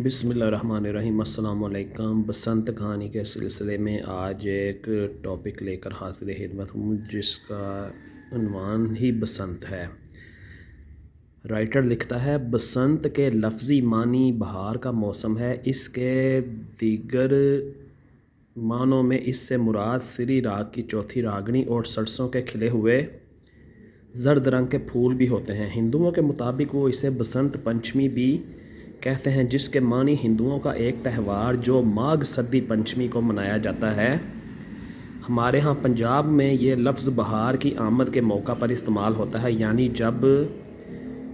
بسم اللہ الرحمن الرحیم۔ السلام علیکم۔ بسنت کہانی کے سلسلے میں آج ایک ٹاپک لے کر حاضر خدمت ہوں جس کا عنوان ہی بسنت ہے۔ رائٹر لکھتا ہے، بسنت کے لفظی معنی بہار کا موسم ہے۔ اس کے دیگر معنوں میں اس سے مراد سری راگ کی چوتھی راگنی اور سرسوں کے کھلے ہوئے زرد رنگ کے پھول بھی ہوتے ہیں۔ ہندوؤں کے مطابق وہ اسے بسنت پنچمی بھی کہتے ہیں، جس کے معنی ہندوؤں کا ایک تہوار جو ماگھ سدی پنچمی کو منایا جاتا ہے۔ ہمارے ہاں پنجاب میں یہ لفظ بہار کی آمد کے موقع پر استعمال ہوتا ہے، یعنی جب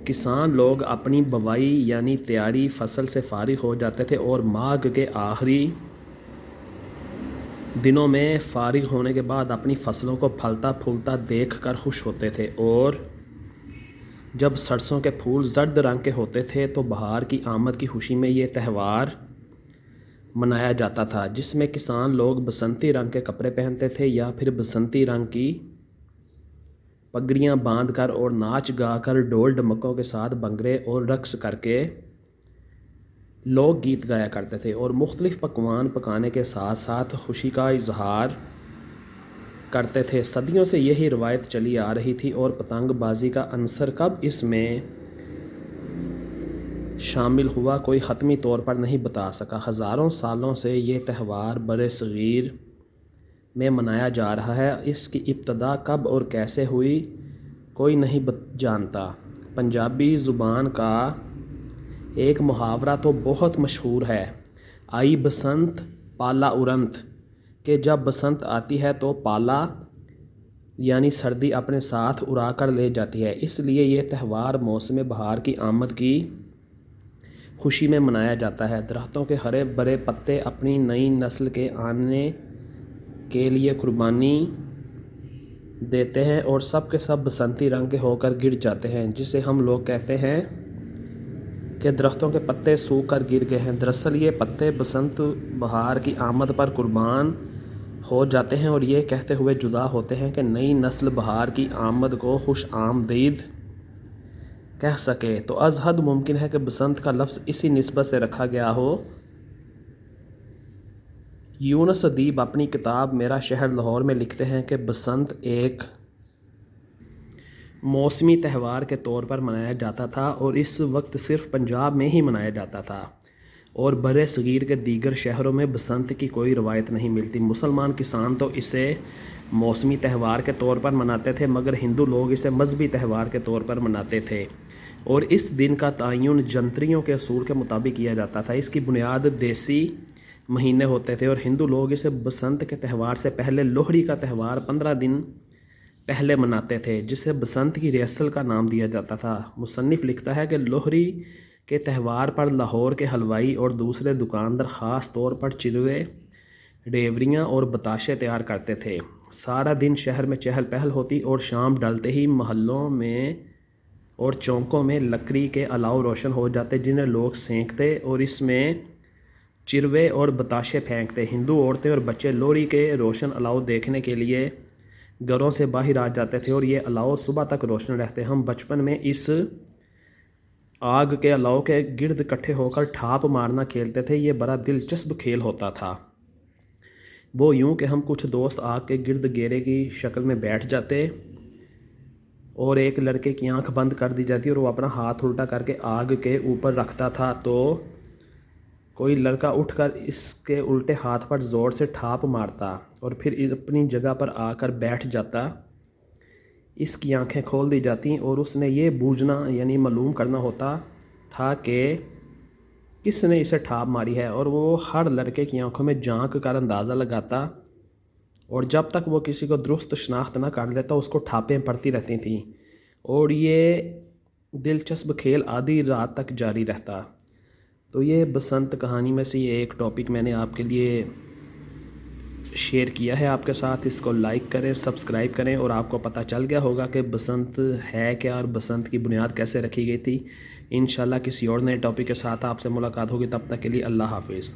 کسان لوگ اپنی بوائی یعنی تیاری فصل سے فارغ ہو جاتے تھے اور ماگھ کے آخری دنوں میں فارغ ہونے کے بعد اپنی فصلوں کو پھلتا پھولتا دیکھ کر خوش ہوتے تھے، اور جب سرسوں کے پھول زرد رنگ کے ہوتے تھے تو بہار کی آمد کی خوشی میں یہ تہوار منایا جاتا تھا، جس میں کسان لوگ بسنتی رنگ کے کپڑے پہنتے تھے یا پھر بسنتی رنگ کی پگڑیاں باندھ کر اور ناچ گا کر ڈول ڈمکوں کے ساتھ بھنگڑے اور رقص کر کے لوک گیت گایا کرتے تھے، اور مختلف پکوان پکانے کے ساتھ ساتھ خوشی کا اظہار کرتے تھے۔ صدیوں سے یہی روایت چلی آ رہی تھی، اور پتنگ بازی کا عنصر کب اس میں شامل ہوا کوئی حتمی طور پر نہیں بتا سکا۔ ہزاروں سالوں سے یہ تہوار برصغیر میں منایا جا رہا ہے۔ اس کی ابتدا کب اور کیسے ہوئی کوئی نہیں جانتا۔ پنجابی زبان کا ایک محاورہ تو بہت مشہور ہے، آئی بسنت پالا اورنت، کہ جب بسنت آتی ہے تو پالا یعنی سردی اپنے ساتھ اڑا کر لے جاتی ہے۔ اس لیے یہ تہوار موسم بہار کی آمد کی خوشی میں منایا جاتا ہے۔ درختوں کے ہرے بھرے پتے اپنی نئی نسل کے آنے کے لیے قربانی دیتے ہیں اور سب کے سب بسنتی رنگ کے ہو کر گر جاتے ہیں، جسے ہم لوگ کہتے ہیں کہ درختوں کے پتے سوکھ کر گر گئے ہیں۔ دراصل یہ پتے بسنت بہار کی آمد پر قربان ہو جاتے ہیں اور یہ کہتے ہوئے جدا ہوتے ہیں کہ نئی نسل بہار کی آمد کو خوش آمدید کہہ سکے، تو از حد ممکن ہے کہ بسنت کا لفظ اسی نسبت سے رکھا گیا ہو۔ یونس ادیب اپنی کتاب میرا شہر لاہور میں لکھتے ہیں کہ بسنت ایک موسمی تہوار کے طور پر منایا جاتا تھا اور اس وقت صرف پنجاب میں ہی منایا جاتا تھا، اور برصغیر کے دیگر شہروں میں بسنت کی کوئی روایت نہیں ملتی۔ مسلمان کسان تو اسے موسمی تہوار کے طور پر مناتے تھے، مگر ہندو لوگ اسے مذہبی تہوار کے طور پر مناتے تھے، اور اس دن کا تعین جنتریوں کے اصول کے مطابق کیا جاتا تھا۔ اس کی بنیاد دیسی مہینے ہوتے تھے، اور ہندو لوگ اسے بسنت کے تہوار سے پہلے لوہڑی کا تہوار 15 دن پہلے مناتے تھے، جسے بسنت کی ریسل کا نام دیا جاتا تھا۔ مصنف لکھتا ہے کہ لوہڑی کے تہوار پر لاہور کے حلوائی اور دوسرے دکاندار خاص طور پر چروے، ریوڑیاں اور بتاشے تیار کرتے تھے۔ سارا دن شہر میں چہل پہل ہوتی، اور شام ڈھلتے ہی محلوں میں اور چوکوں میں لکڑی کے الاؤ روشن ہو جاتے، جنہیں لوگ سینکتے اور اس میں چروے اور بتاشے پھینکتے۔ ہندو عورتیں اور بچے لوہڑی کے روشن الاؤ دیکھنے کے لیے گھروں سے باہر آ جاتے تھے، اور یہ الاؤ صبح تک روشن رہتے۔ ہم بچپن میں اس آگ کے الاؤ کے گرد اکٹھے ہو کر ٹھاپ مارنا کھیلتے تھے۔ یہ بڑا دلچسپ کھیل ہوتا تھا، وہ یوں کہ ہم کچھ دوست آگ کے گرد گھیرے کی شکل میں بیٹھ جاتے، اور ایک لڑکے کی آنکھ بند کر دی جاتی اور وہ اپنا ہاتھ الٹا کر کے آگ کے اوپر رکھتا تھا، تو کوئی لڑکا اٹھ کر اس کے الٹے ہاتھ پر زور سے ٹھاپ مارتا اور پھر اپنی جگہ پر آ کر بیٹھ جاتا۔ اس کی آنکھیں کھول دی جاتی اور اس نے یہ بوجھنا یعنی معلوم کرنا ہوتا تھا کہ کس نے اسے ٹھاپ ماری ہے، اور وہ ہر لڑکے کی آنکھوں میں جھانک کر اندازہ لگاتا، اور جب تک وہ کسی کو درست شناخت نہ کر لیتا اس کو ٹھاپیں پڑتی رہتی تھیں، اور یہ دلچسپ کھیل آدھی رات تک جاری رہتا۔ تو یہ بسنت کہانی میں سے یہ ایک ٹاپک میں نے آپ کے لیے شیئر کیا ہے آپ کے ساتھ۔ اس کو لائک کریں، سبسکرائب کریں، اور آپ کو پتہ چل گیا ہوگا کہ بسنت ہے کیا اور بسنت کی بنیاد کیسے رکھی گئی تھی۔ انشاءاللہ کسی اور نئے ٹاپک کے ساتھ آپ سے ملاقات ہوگی، تب تک کے لیے اللہ حافظ۔